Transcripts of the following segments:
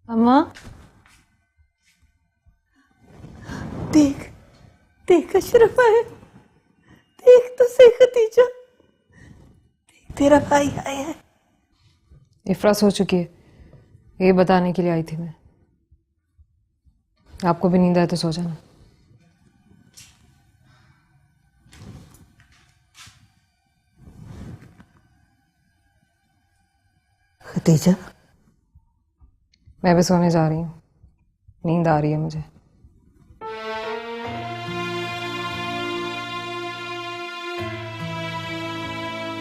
अम्मा देख देख अशरफ आया, देख तो सही खदीजा, देख तेरा भाई आया है। इफ्रा सो चुकी है, ये बताने के लिए आई थी मैं। आपको भी नींद आए तो सो जाना। खदीजा मैं भी सोने जा रही हूँ, नींद आ रही है मुझे।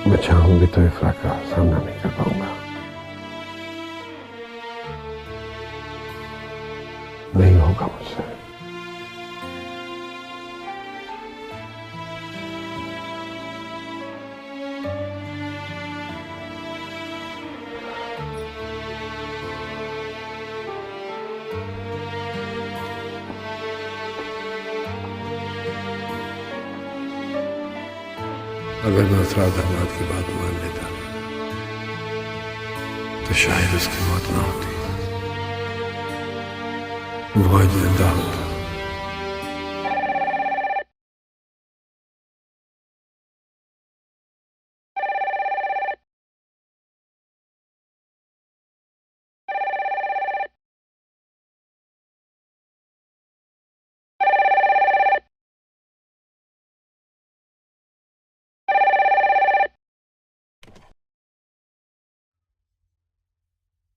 मैं चाहूंगी तो इफ्रा का सामना नहीं कर पाऊंगा। नहीं होगा मुझसे। अगर दूसरा दामाद की बात मान लेता तो शायद उसकी मौत ना होती, वो आज जिंदा होता।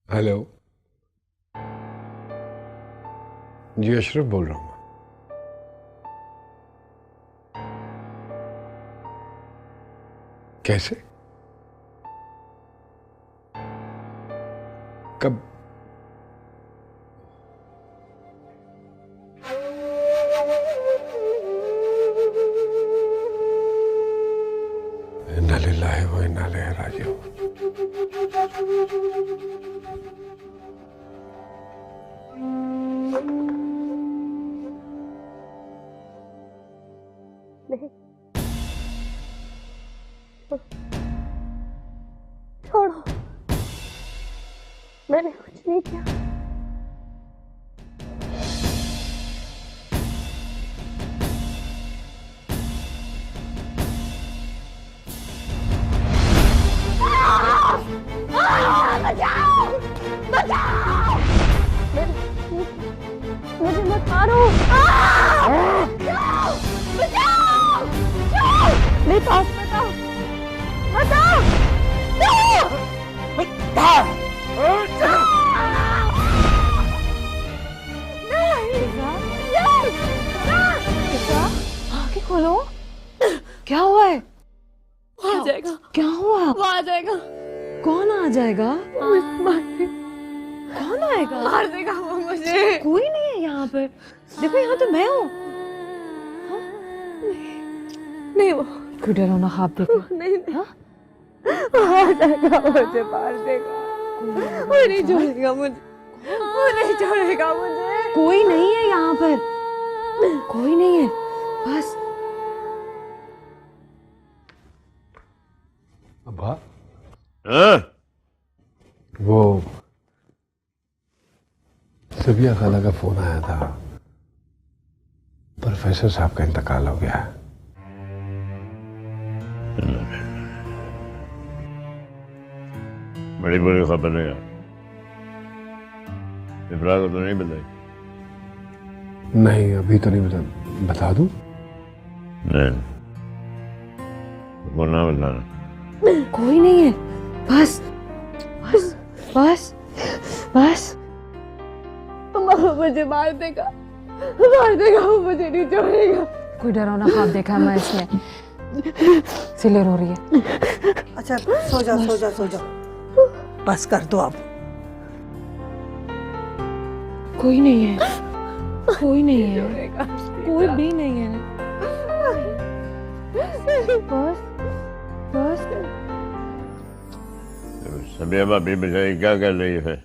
हेलो जी, अशरफ बोल रहा हूँ। कैसे? कब? इन्ना लिल्लाहि व इन्ना इलैहि राजिऊन। नहीं छोड़ो, मैंने कुछ नहीं किया। बचाओ बचाओ, मुझे मत मारो। बचाओ मेरे पास, बताओ बताओ। आंखें खोलो, क्या हुआ है? आ जाएगा, क्या हुआ? वो आ जाएगा। कौन आ जाएगा? कौन आएगा? मार देगा वो मुझे। कोई नहीं है यहाँ पर, देखो यहाँ तो मैं हूँ। नहीं वो क्यों डरो ना, हाथ देखो। नहीं नहीं, आ जाएगा, मुझे मार देगा। वो नहीं छोड़ेगा मुझे, वो नहीं छोड़ेगा मुझे। कोई नहीं है यहाँ पर, कोई नहीं है, बस। अब्बा, हाँ? वो सबिया खाला का फोन आया था, प्रोफेसर साहब का इंतकाल हो गया है। बड़ी बुरी खबर है यार। इब्रार को तो नहीं बताई? नहीं, अभी तो नहीं बता दूं? नहीं, वो ना बताना। कोई नहीं है, बस बस बस बस। वो मुझे मार देगा, वो मुझे नहीं छोड़ेगा। कोई डरावना ख्वाब देखा है मैं इसमें, सिले रो रही है। अच्छा सो जा सो जा सो जा, बस कर दो अब। कोई नहीं है, कोई नहीं है, कोई भी नहीं है, बस बस। सबिया भाभी बेचारी क्या कर रही है?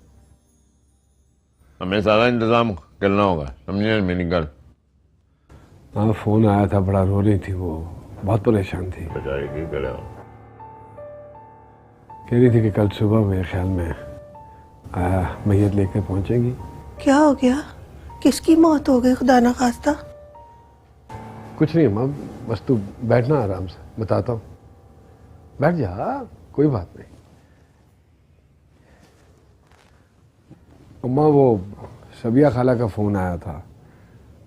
हमें सारा इंतजाम करना होगा, समझे मेरी गल? हाँ, फोन आया था, बड़ा रो रही थी, वो बहुत परेशान थी। बेचारी की करे? कह रही थी कि कल सुबह मेरे ख्याल में मैयत लेके पहुंचेगी। क्या हो गया? किसकी मौत हो गई खुदा ना खास्ता? कुछ नहीं अम्मा, बस तू बैठना आराम से, बताता हूँ। बैठ जा, कोई बात नहीं। अम्मा वो शबिया खाला का फोन आया था,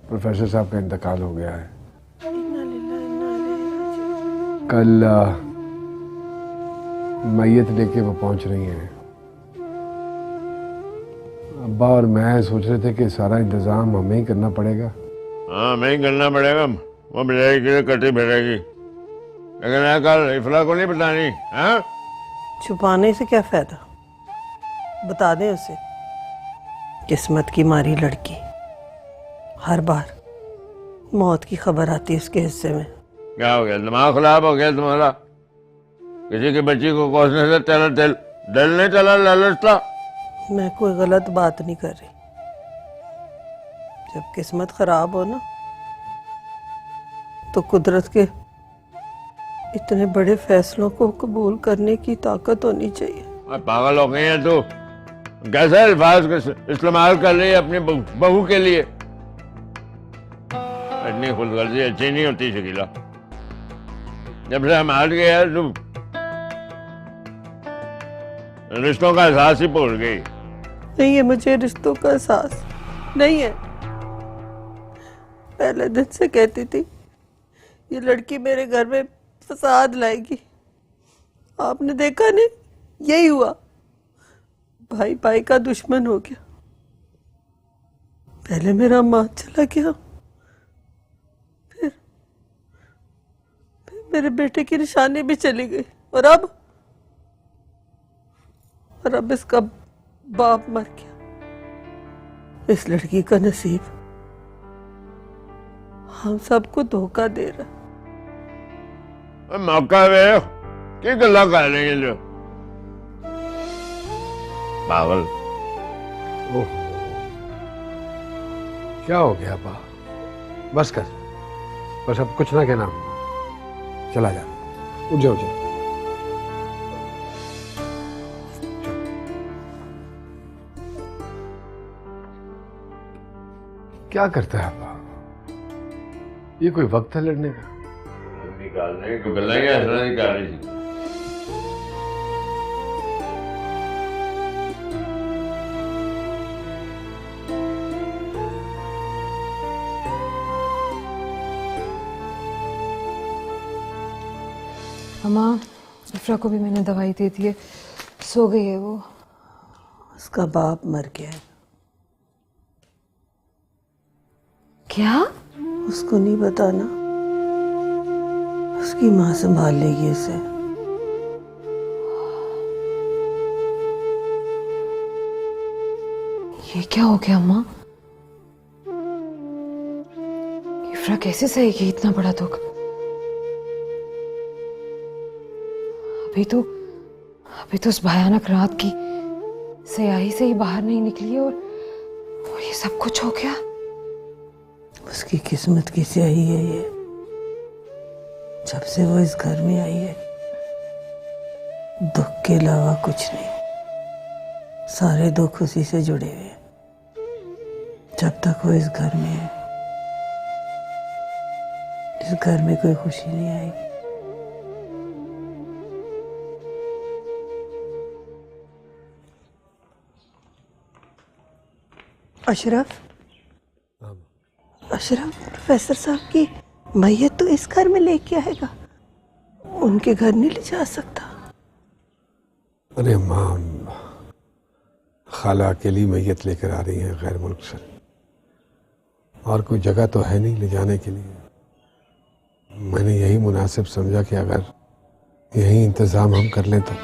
प्रोफेसर साहब का इंतकाल हो गया है। कल मैयत लेके वो पहुंच रही हैं। अब्बा और मैं सोच रहे थे कि सारा इंतजाम हमें ही करना पड़ेगा। हाँ हमें ही करना पड़ेगा, वो बेचारी के लिए कटी भेजेगी, लेकिन कल इफला को नहीं बतानी। हाँ छुपाने से क्या फायदा? बता दें उसे। किस्मत की मारी लड़की, हर बार मौत की खबर आती है उसके हिस्से में। क्या हो गया, दिमाग खराब हो गया तुम्हारा? किसी की बच्ची को कोसने से तेरा दिल नहीं चला, लालच था? मैं कोई गलत बात नहीं कर रही। जब किस्मत खराब हो ना, तो कुदरत के इतने बड़े फैसलों को कबूल करने की ताकत होनी चाहिए। पागल हो गई है तू, कैसे अल्फाज इस्तेमाल कर रही है अपनी बहू के लिए? इतनी खुदगर्जी अच्छी नहीं होती शकीला। जब से हम हार गए हैं तू रिश्तों का एहसास ही भूल गई। नहीं है मुझे रिश्तों का एहसास, नहीं है। पहले दिन से कहती थी ये लड़की मेरे घर में फसाद लाएगी। आपने देखा नहीं, यही हुआ। भाई भाई का दुश्मन हो गया। पहले मेरा मां चला गया, फिर मेरे बेटे की निशानी भी चली गई, और अब इसका बाप मर गया। इस लड़की का नसीब हम सबको धोखा दे रहा। मौका वे की गल्ला कर रही है जो पागल। ओह, क्या हो गया अब्बा? बस कर, बस अब कुछ ना कहना। चला जा, उठ जा, उठ जा। क्या करता है अब्बा? ये कोई वक्त है लड़ने का? निकालने को गल्ला ही ऐसा निकाल रही थी। अम्मा, इफ्रा को भी मैंने दवाई दे दी है, सो गई है वो। उसका बाप मर गया है। क्या? उसको नहीं बताना, उसकी माँ संभाल लेगी उसे। ये क्या हो गया अम्मा? इफ्रा कैसे सहेगी इतना बड़ा दुख? अभी तो उस भयानक रात की स्याही से ही बाहर नहीं निकली, और ये सब कुछ हो गया। उसकी किस्मत की स्याही है ये। जब से वो इस घर में आई है, दुख के अलावा कुछ नहीं। सारे दुख उसी से जुड़े हुए हैं। जब तक वो इस घर में है, इस घर में कोई खुशी नहीं आएगी। अशरफ, प्रोफेसर साहब की मैयत तो इस घर में लेके आएगा, उनके घर नहीं ले जा सकता। अरे माँ, खाला अकेली मैयत लेकर आ रही है गैर मुल्क से, और कोई जगह तो है नहीं ले जाने के लिए। मैंने यही मुनासिब समझा कि अगर यही इंतजाम हम कर लें तो।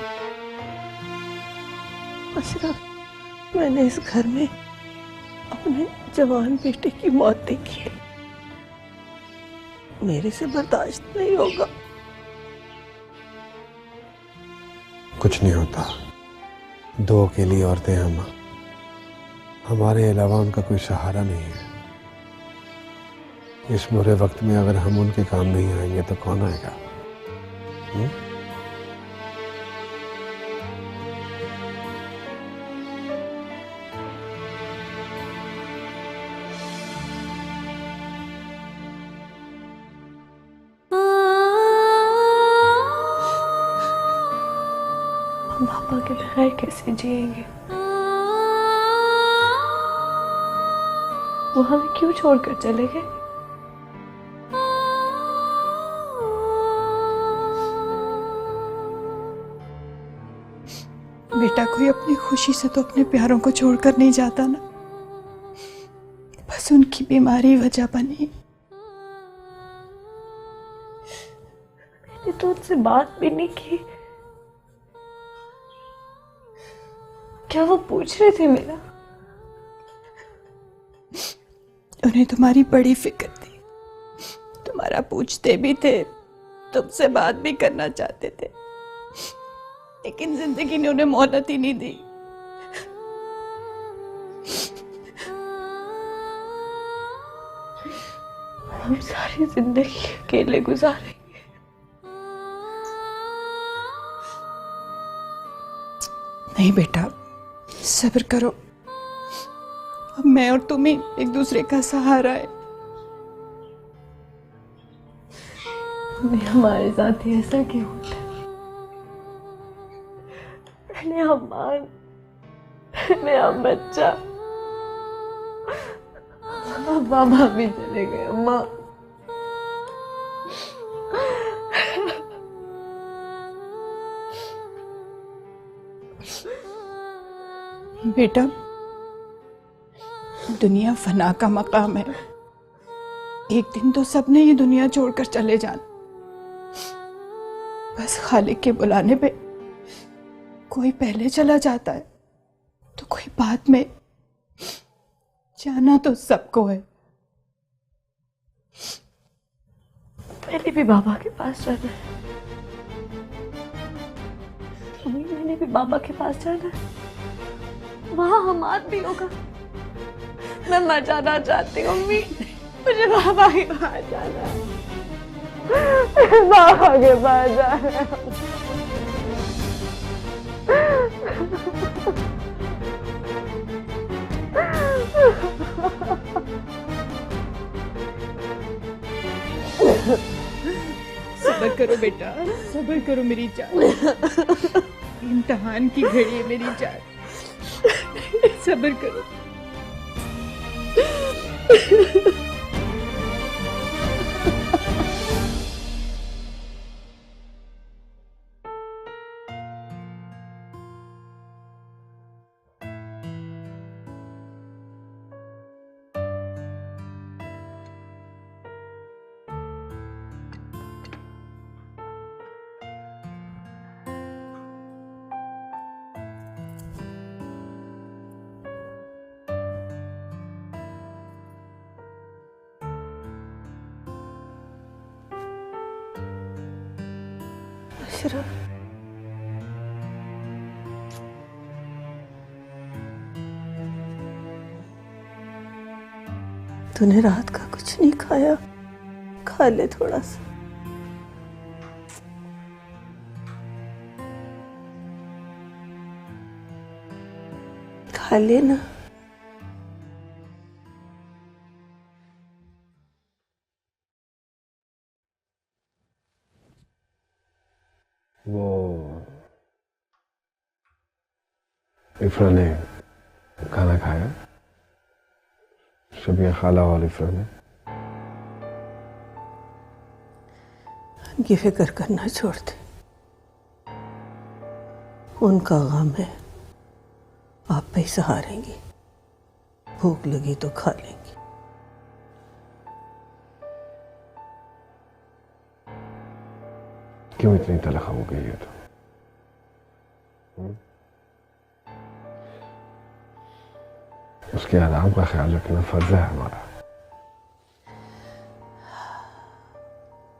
अशरफ, मैंने इस घर में अपने जवान बेटे की मौत देखी है। मेरे से बर्दाश्त नहीं होगा। कुछ नहीं होता, दो अकेली औरतें हम, हमारे अलावा उनका कोई सहारा नहीं है। इस बुरे वक्त में अगर हम उनके काम नहीं आएंगे तो कौन आएगा? पापा के बगैर कैसे जिएंगे? वो हमें क्यों छोड़कर चले गए? बेटा, कोई अपनी खुशी से तो अपने प्यारों को छोड़कर नहीं जाता ना, बस उनकी बीमारी वजह बनी। मैंने तो उनसे बात भी नहीं की। क्या वो पूछ रहे थे मेरा? उन्हें तुम्हारी बड़ी फिक्र थी, तुम्हारा पूछते भी थे, तुमसे बात भी करना चाहते थे, लेकिन जिंदगी ने उन्हें मोहलत ही नहीं दी। हम सारी जिंदगी अकेले गुजारेंगे। नहीं बेटा, सब्र करो, अब मैं और तुम ही एक दूसरे का सहारा है। नहीं, हमारे साथ ही ऐसा क्यों होता है? पहले हम मां, पहले हम बच्चा, अब बाबा भी चले गए। अम्मा, बेटा, दुनिया फना का मकाम है, एक दिन तो सबने ये दुनिया छोड़कर चले जाना। बस खालिक के बुलाने पे कोई पहले चला जाता है तो कोई बाद में। जाना तो सबको है। मैंने भी बाबा के पास जाना है। मम्मी, मैंने भी बाबा के पास जाना है। वहां हमाद भी होगा। मैं मर जाना चाहती हूँ मम्मी, मुझे बाबा के पास जाना है। बाबा के पास जाना है। सब्र करो बेटा, सब्र करो मेरी जान। इम्तिहान की घड़ी है मेरी जान, सब्र करो। अशरफ, तूने रात का कुछ नहीं खाया, खा ले थोड़ा सा। खा ले ना। वो इफ्रा ने खाना खाया, शबिया खाला और इफ्रा ने। ये फिक्र करना छोड़ दे, उनका गम है, आप पे ही सहारेंगी। भूख लगी तो खा लेंगी। क्यों इतनी तलख हो गई है तो? उसके आराम का ख्याल रखना फर्ज है हमारा।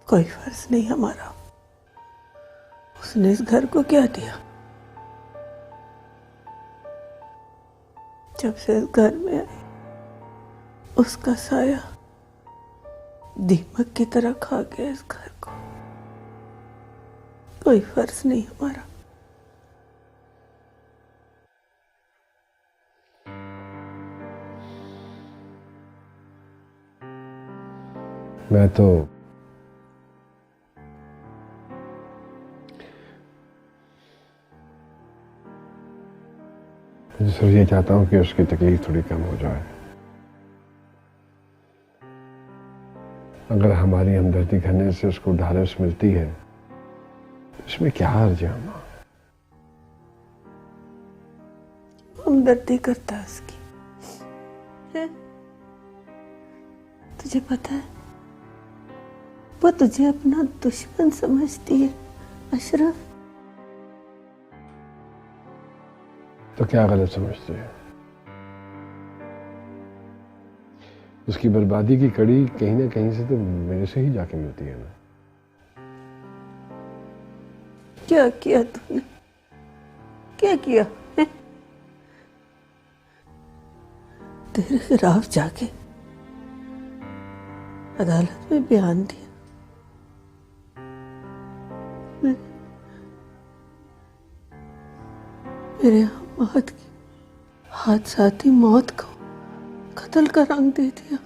कोई फर्ज नहीं हमारा। उसने इस घर को क्या दिया? जब से इस घर में आई, उसका साया दीमक की तरह खा गया इस घर को। कोई फर्ज नहीं हमारा। मैं तो मैं सिर्फ ये चाहता हूँ कि उसकी तकलीफ थोड़ी कम हो जाए। अगर हमारी हमदर्दी करने से उसको ढालस मिलती है, इसमें क्या हर्ज है अम्मा? हमदर्दी करता है उसकी, है? तुझे पता है वो तुझे अपना दुश्मन समझती है अशरफ। तो क्या गलत समझते हैं? उसकी बर्बादी की कड़ी कहीं ना कहीं से तो मेरे से ही जाके मिलती है ना। क्या किया तूने? क्या किया है? तेरे खिलाफ जाके अदालत में बयान दिया। मेरे हमाद की हादसाती मौत को कत्ल का रंग दे दिया।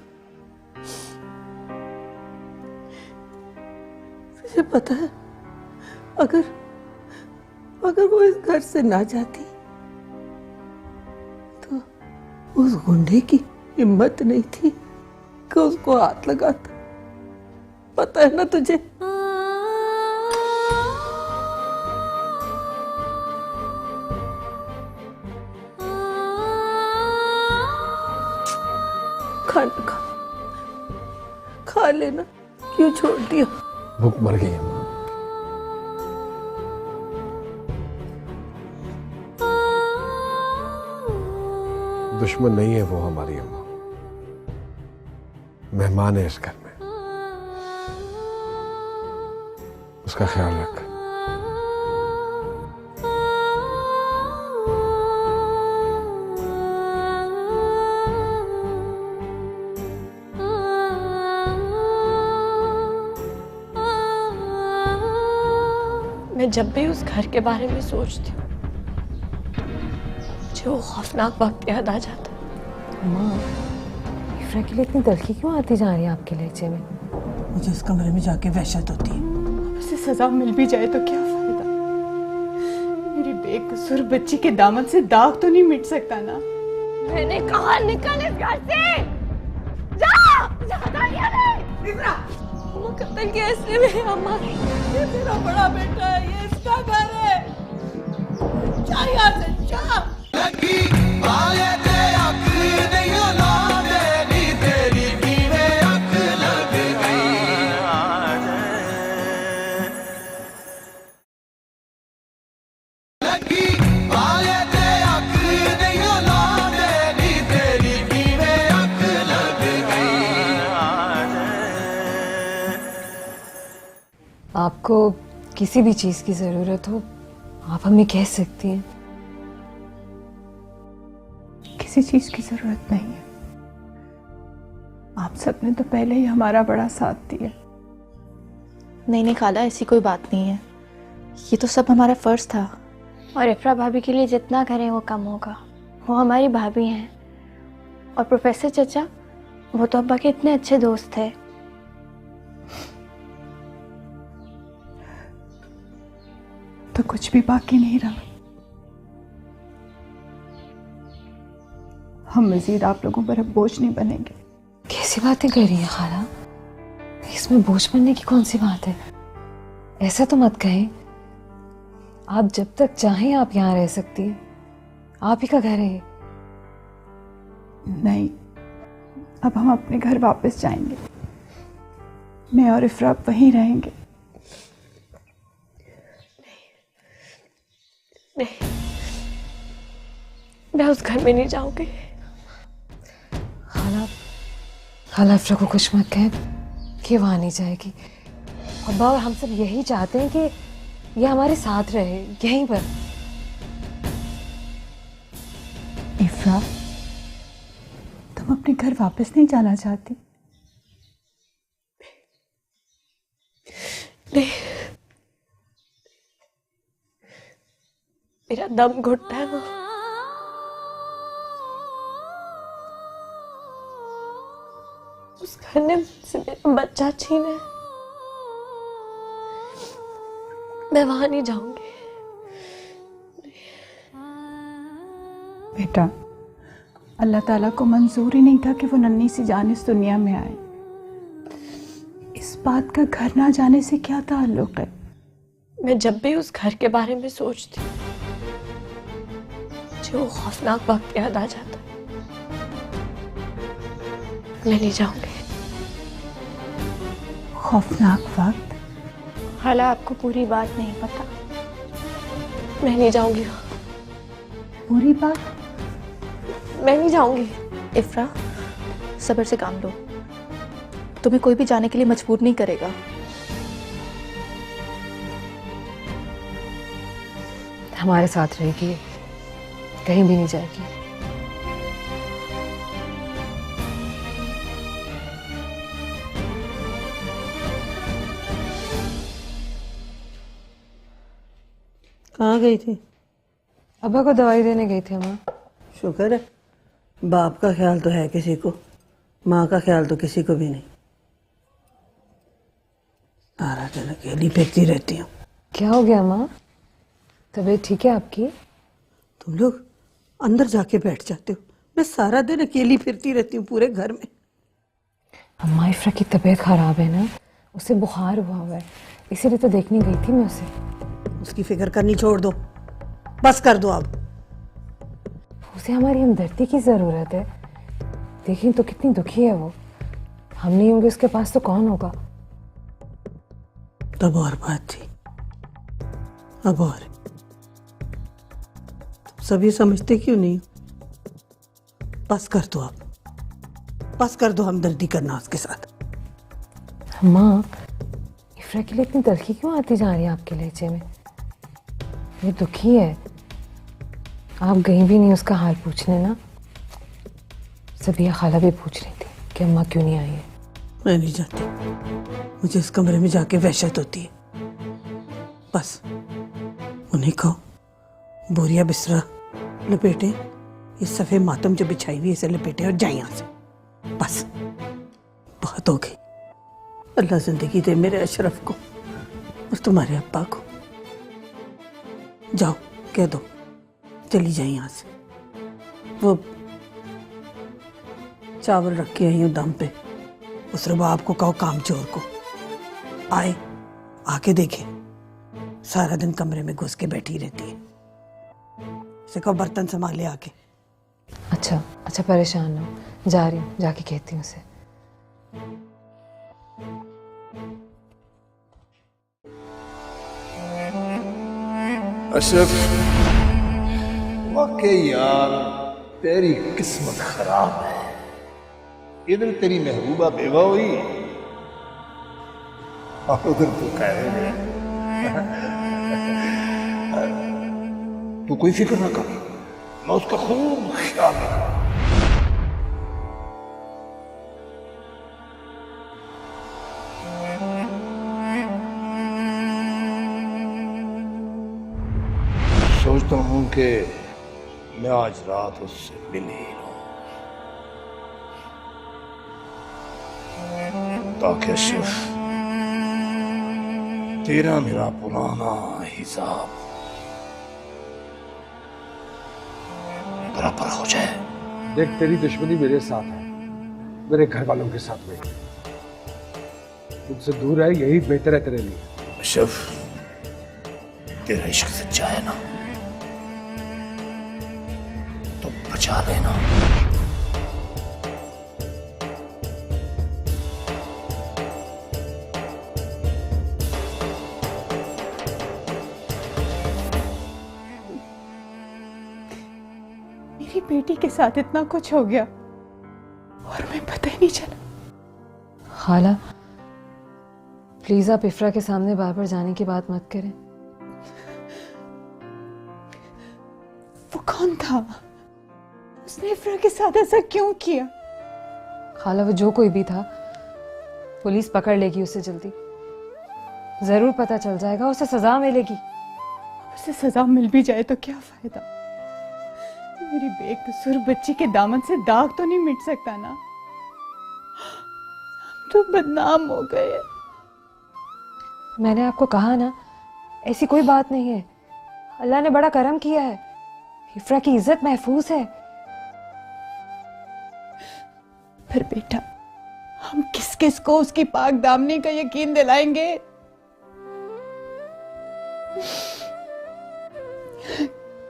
मुझे पता है अगर वो इस घर से ना जाती तो उस गुंडे की हिम्मत नहीं थी कि उसको हाथ लगाता। पता है ना तुझे? खाना खा लेना, क्यों छोड़ दिया? भूख मर गई अम्मा। दुश्मन नहीं है वो हमारी अम्मा, मेहमान है इस घर में। उसका ख्याल रख। मैं जब भी उस घर के बारे में सोचती हूँ मुझे वो खौफनाक वक्त याद आ जाता है। माँ, इफ्रा के लिए इतनी तलखी क्यों आती जा रही है आपके लहजे में? मुझे उस कमरे में जाके वहशत होती है। उसे सजा मिल भी जाए तो क्या फायदा? मेरी बेकसूर बच्ची के दामन से दाग तो नहीं मिट सकता ना। मैंने कहा निकल इस घर से, जा जाता नहीं। इफ्रा वो कत्ल कैसे में अम्मा? ये मेरा बड़ा बेटा है, ये इसका घर है। जा यहाँ से जा। आपको किसी भी चीज की जरूरत हो आप हमें कह सकती हैं। किसी चीज की जरूरत नहीं है। आप सबने तो पहले ही हमारा बड़ा साथ दिया। नहीं नहीं खाला, ऐसी कोई बात नहीं है। ये तो सब हमारा फर्ज था। और इफ्रा भाभी के लिए जितना करें वो कम होगा। वो हमारी भाभी हैं और प्रोफेसर चचा वो तो अब्बा के इतने अच्छे दोस्त थे। तो कुछ भी बाकी नहीं रहा। हम मजीद आप लोगों पर अब बोझ नहीं बनेंगे। कैसी बातें कर रही है खाला? इसमें बोझ बनने की कौन सी बात है? ऐसा तो मत कहें। आप जब तक चाहें आप यहाँ रह सकती हैं। आप ही का घर है ये। नहीं, अब हम अपने घर वापस जाएंगे। मैं और इफ्रा अब वहीं रहेंगे। नहीं, मैं उस घर में नहीं जाऊंगी। खाला इफ्रा को कुछ मत कहें कि वहां नहीं जाएगी। अब्बा और हम सब यही चाहते हैं कि ये हमारे साथ रहे यहीं पर। इफ्रा, तुम अपने घर वापस नहीं जाना चाहती? नहीं, मेरा दम घुटता है। वो उस घर ने मुझसे मेरा बच्चा छीना है। मैं वहां नहीं जाऊंगी। बेटा, अल्लाह ताला को मंजूर ही नहीं था कि वो नन्ही सी जान इस दुनिया में आए। इस बात का घर ना जाने से क्या ताल्लुक है? मैं जब भी उस घर के बारे में सोचती हूँ, मुझे वो खौफनाक वक्त याद आ जाता है। मैं नहीं जाऊंगी। खौफनाक वक्त? खाला, आपको पूरी बात नहीं पता। मैं नहीं जाऊंगी। पूरी बात? मैं नहीं जाऊंगी। इफ्रा, सब्र से काम लो। तुम्हें कोई भी जाने के लिए मजबूर नहीं करेगा। हमारे साथ रहेगी, कहीं भी नहीं जाएगी। कहाँ गई थी? अब्बा को दवाई देने गई थी माँ। शुक्र है, बाप का ख्याल तो है किसी को, माँ का ख्याल तो किसी को भी नहीं। सारा दिन अकेली फेंकती रहती हूँ। क्या हो गया माँ? तबीयत ठीक है आपकी? तुम लोग अंदर जाके बैठ जाते हो, मैं सारा दिन अकेली फिरती रहती हूँ पूरे घर में। अम्मा, इफ्रा की तबीयत खराब है ना, उसे बुखार हुआ है, इसीलिए तो देखने गई थी मैं उसे। उसकी फिक्र करनी छोड़ दो, बस कर दो अब। उसे हमारी हमदर्दी की जरूरत है। देखिए तो कितनी दुखी है वो। हम नहीं होंगे उसके पास तो कौन होगा? तब और बात थी, अब और। तुम सभी समझते क्यों नहीं? बस कर दो अब, बस कर दो हमदर्दी करना उसके साथ। माँ, इफ्रा के लिए इतनी तलखी क्यों आती जा रही है आपके लहजे में? ये दुखी है। आप गई भी नहीं उसका हाल पूछने ना। सबिया खाला भी पूछ रही थी कि अम्मा क्यों नहीं आई है। मैं नहीं जाती, मुझे इस कमरे में जाके वहशत होती है। बस उन्हें कहो बोरिया बिस्तरा लपेटे, इस सफ़े मातम जो बिछाई हुई इसे लपेटे और जाए यहाँ से। बस बहुत हो गई। अल्लाह जिंदगी दे मेरे अशरफ को और तुम्हारे अब्बा को। जाओ कह दो चली जाए यहाँ से। वो चावल रख के आई हूँ दम पे, उस रबाब को कहो काम चोर को आए, आके देखे। सारा दिन कमरे में घुस के बैठी रहती है। उसे कहो बर्तन संभाले आके। अच्छा अच्छा, परेशान ना हो, जा रही हूँ, जाके कहती हूँ उसे। अशरफ, वाकई यार तेरी किस्मत खराब है। इधर तेरी महबूबा बेवा हुई और उधर तू कह रहे तू कोई फिक्र ना कर, मैं उसका खूब ख्याल रखूंगा। सोचता हूं कि मैं आज रात उससे मिल ही लूं, ताकि अशरफ तेरा मेरा पुराना हिसाब बराबर हो जाए। देख, तेरी दुश्मनी मेरे साथ है, मेरे घर वालों के साथ में। तुमसे दूर है यही बेहतर है तेरे लिए। अशरफ, तेरा इश्क सच्चा है ना तो बचा लेना। मेरी बेटी के साथ इतना कुछ हो गया और हमें पता ही नहीं चला। खाला, प्लीज आप इफ्रा के सामने बार बार जाने की बात मत करें। वो कौन था? उसने इफ्रा के साथ ऐसा क्यों किया? खाला, वो जो कोई भी था, पुलिस पकड़ लेगी उसे जल्दी। जरूर पता चल जाएगा, उसे सजा मिलेगी। उसे सजा मिल भी जाए तो क्या फायदा? मेरी बेकसूर बच्ची के दामन से दाग तो नहीं मिट सकता ना। हम तो बदनाम हो गए। मैंने आपको कहा ना, ऐसी कोई बात नहीं है। अल्लाह ने बड़ा करम किया है, इफ्रा की इज्जत महफूज है। फिर बेटा हम किस किस को उसकी पाक दामनी का यकीन दिलाएंगे?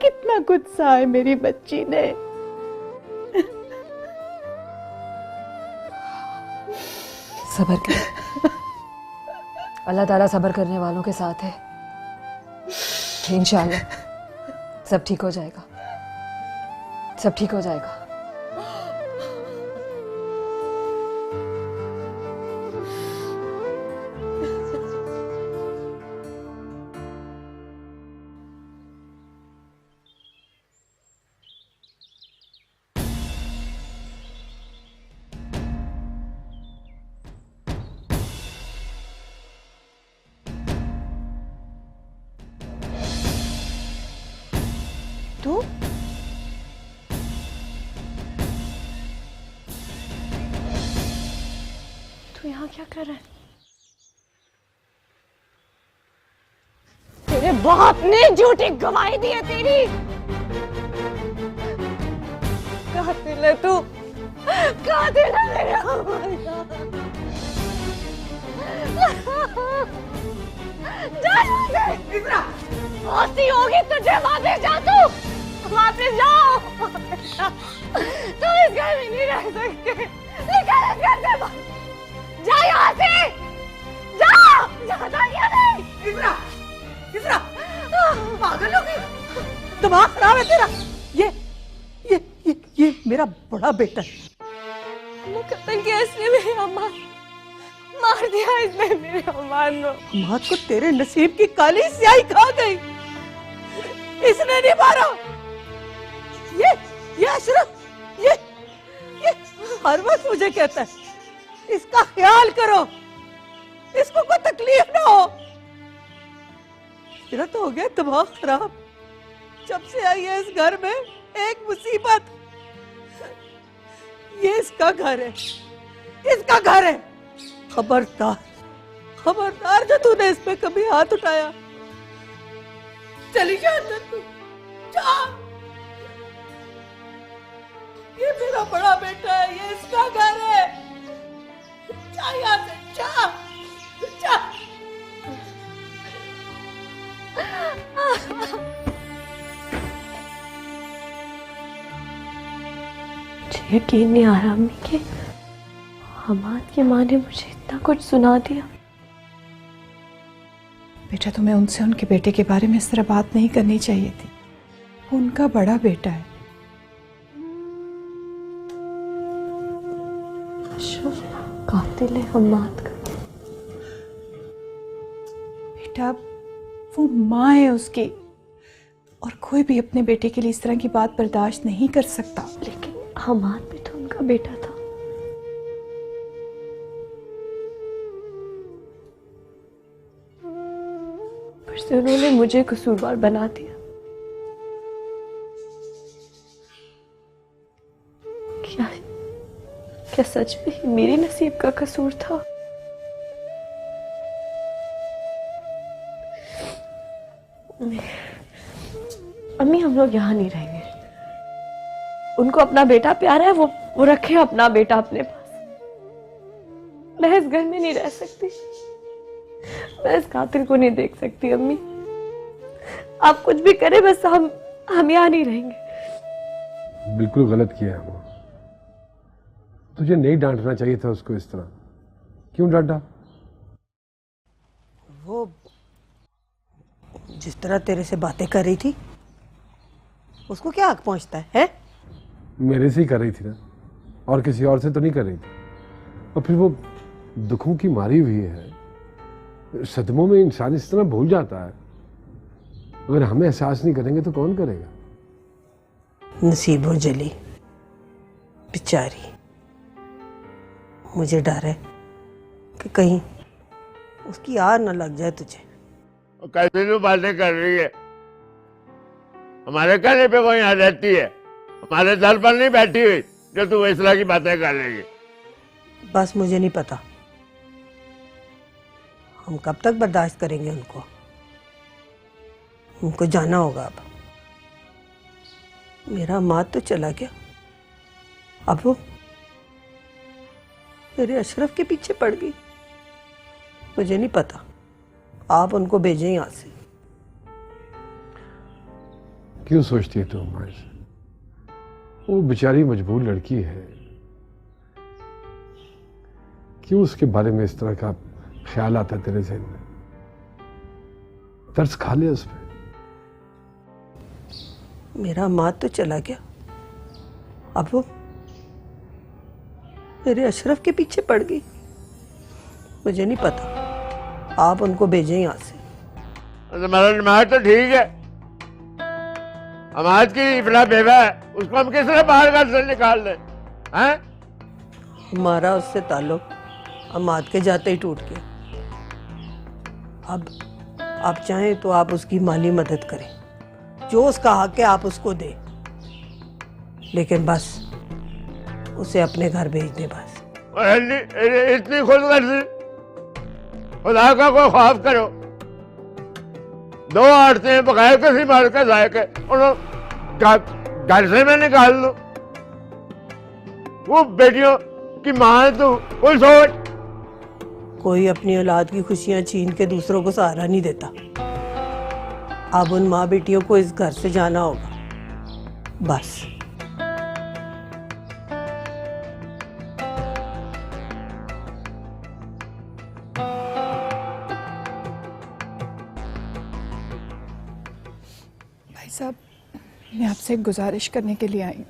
कितना कुछ सहा है मेरी बच्ची ने। सब्र कर, अल्लाह ताला सब्र करने वालों के साथ है। इंशाल्लाह सब ठीक हो जाएगा, सब ठीक हो जाएगा। तू यहाँ क्या कर रहा है? तेरे बाप ने झूठी गवाही दी है तेरी। कातिल है तू, कातिल है मेरे अम्मा का। जा यहाँ से। होती होगी तुझे, वापस जा तू, वापस जाओ। तुम इस घर में नहीं रह सकते, निकल इस घर से बाहर। जा यहाँ से, जा, जाता क्या नहीं? इज़रा, इज़रा, पागल हो गई, दिमाग खराब है तेरा। ये मेरा बड़ा बेटा है। मुकद्दर कैसे मेरे अम्मा मार दिया इसने मेरे अम्मा को। अम्मा को तेरे नसीब की काली स्याही खा गई, इसने नहीं मारा। ये अशरफ, ये हर वक्त मुझे कहता है इसका ख्याल करो, इसको कोई तकलीफ ना हो। तेरा तो हो गया दिमाग खराब। जब से आई है इस घर में एक मुसीबत। ये इसका घर है, इसका घर है। खबरदार, खबरदार जो तूने इस पे कभी हाथ उठाया। चली जा अंदर तू, जा। ये मेरा बड़ा बेटा है, ये इसका घर है। जा यहाँ से, जा, जा। मुझे यकीन नहीं आ रहा अम्मी कि हमाद की माँ ने मुझे इतना कुछ सुना दिया। बेटा तुम्हें उनसे उनके बेटे के बारे में इस तरह बात नहीं करनी चाहिए थी। वो उनका बड़ा बेटा है। कातिल है हमाद का। बेटा वो माँ है उसकी, और कोई भी अपने बेटे के लिए इस तरह की बात बर्दाश्त नहीं कर सकता। लेकिन हमाद भी तो उनका बेटा था। फिर से उन्होंने मुझे कसूरवार बना दिया। क्या सच में ही मेरे नसीब का कसूर था? अम्मी हम लोग यहाँ नहीं रहेंगे। उनको अपना बेटा प्यारा है, वो रखे अपना बेटा अपने पास। मैं इस घर में नहीं रह सकती, मैं इस कातिल को नहीं देख सकती। अम्मी आप कुछ भी करें, बस हम यहाँ नहीं रहेंगे। बिल्कुल गलत किया है। तुझे नहीं डांटना चाहिए था उसको इस तरह। क्यों डांटा? वो जिस तरह तेरे से बातें कर रही थी, उसको क्या हक पहुंचता है? मेरे से ही कर रही थी ना, और किसी और से तो नहीं कर रही थी। और फिर वो दुखों की मारी हुई है। सदमों में इंसान इस तरह भूल जाता है। अगर हमें एहसास नहीं करेंगे तो कौन करेगा? नसीबो जली बेचारी। मुझे डर है कि कहीं उसकी आग न लग जाए तुझे। कैसे तू बातें कर रही है? हमारे कहने पे वो यहाँ रहती है, हमारे दर पर नहीं बैठी हुई जो तू इस तरह की बातें कर रही है। बस मुझे नहीं पता हम कब तक बर्दाश्त करेंगे उनको। उनको जाना होगा अब। मेरा माँ तो चला गया, अब वो मेरे अशरफ के पीछे पड़ गई। मुझे नहीं पता, आप उनको भेजें यहाँ से। क्यों सोचती है तू हमारे से? वो बेचारी मजबूर लड़की है, क्यों उसके बारे में इस तरह का ख्याल आता तेरे ज़हन में? तरस खा ले उस पे। मेरा माँ तो चला गया, अब वो मेरे अशरफ के पीछे पड़ गई। मुझे नहीं पता, आप उनको भेजें यहाँ से। तुम्हारा नमाज तो ठीक है, हमाद की इफला बेवा है, उसको हम किस तरह बाहर घर से निकाल दें? हैं? हमारा उससे ताल्लुक अमाद के जाते ही टूट गया। अब आप चाहें तो आप उसकी माली मदद करें, जो उसका हक है आप उसको दें, लेकिन बस उसे अपने घर भेज दें बस। इतनी खुदगर्जी, खुदा का कोई खौफ करो। दो औरतें बगैर किसी मर्द के जायके घर से मैं निकाल लूं। वो बेटियों की मां है तू, कोई सोच। कोई अपनी औलाद की खुशियां छीन के दूसरों को सहारा नहीं देता। अब उन माँ बेटियों को इस घर से जाना होगा बस। भाई साहब, मैं आपसे एक गुजारिश करने के लिए आई हूँ।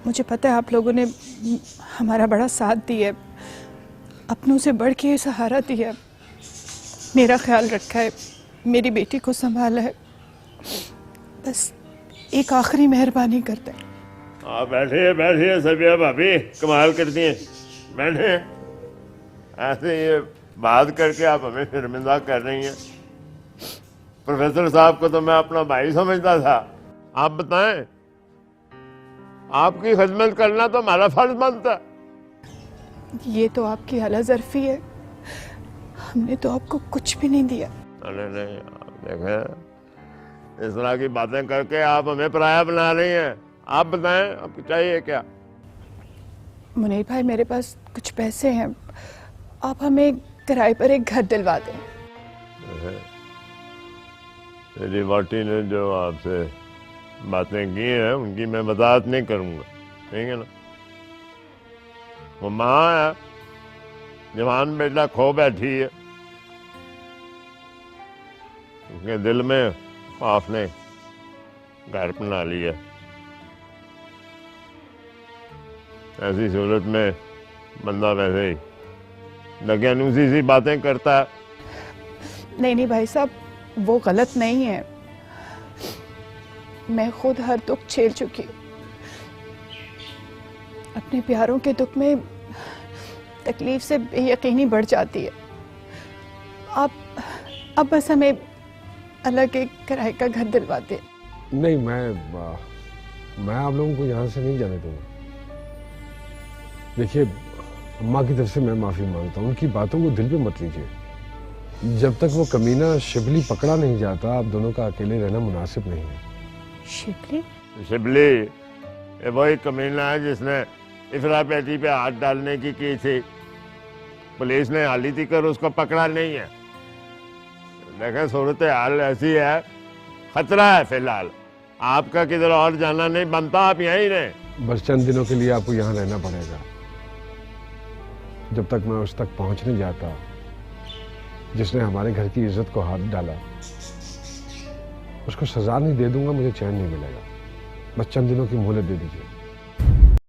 मुझे पता है आप लोगों ने हमारा बड़ा साथ दिया, अपनों से बढ़ के सहारा दिया, मेरा ख्याल रखा है, मेरी बेटी को संभाला है। बस एक आखिरी मेहरबानी करते हैं। बैठिए सबिया भाभी, कमाल करती हैं। बैठे, ऐसे ये बात करके आप हमें शर्मिंदा कर रही हैं। प्रोफेसर साहब को तो मैं अपना भाई समझता था। आप बताएं, आपकी खिदमत करना तो हमारा फर्ज बनता है। ये तो आपकी आला ज़र्फी है, हमने तो आपको कुछ भी नहीं दिया। नहीं, देखें, इस तरह की बातें करके आप हमें पराया बना रही हैं। आप बताएं, आपको चाहिए क्या? मुनीर भाई, मेरे पास कुछ पैसे हैं, आप हमें किराए पर एक घर दिलवा दें। मेरी वाटी ने जो आपसे बातें की हैं उनकी मैं वजाहत नहीं करूँगा, ठीक है ना? वो माँ है, जवान बेटा खो बैठी है, उसके दिल में आपने घर बना लिया। ऐसी सूरत में बंदा वैसे ही दकियानूसी सी बातें करता है। नहीं भाई साहब, वो गलत नहीं है, मैं खुद हर दुख झेल चुकी हूँ। अपने प्यारों के दुख में तकलीफ से बेयकीनी बढ़ जाती है। अब बस हमें अलग एक किराए का घर दिलवाते। नहीं, मैं आप लोगों को यहाँ से नहीं जाने दूंगा। देखिए, अम्मा की तरफ से मैं माफ़ी मांगता हूँ, उनकी बातों को दिल पे मत लीजिए। जब तक वो कमीना शिबली पकड़ा नहीं जाता, आप दोनों का अकेले रहना मुनासिब नहीं है। शिबली ये वही कमीना है जिसने इफरा बेटी पे हाथ डालने की थी। पुलिस ने हाली थी कर उसको पकड़ा नहीं है। देखें, सूरत हाल ऐसी है, खतरा है फिलहाल। आपका किधर और जाना नहीं बनता, आप यहीं रहें। बस चंद दिनों के लिए आपको यहाँ रहना पड़ेगा, जब तक मैं उस तक पहुँच नहीं जाता जिसने हमारे घर की इज्जत को हाथ डाला। उसको सजा नहीं दे दूंगा, मुझे चैन नहीं मिलेगा। बस चंद दिनों की मोहलत दे दीजिए।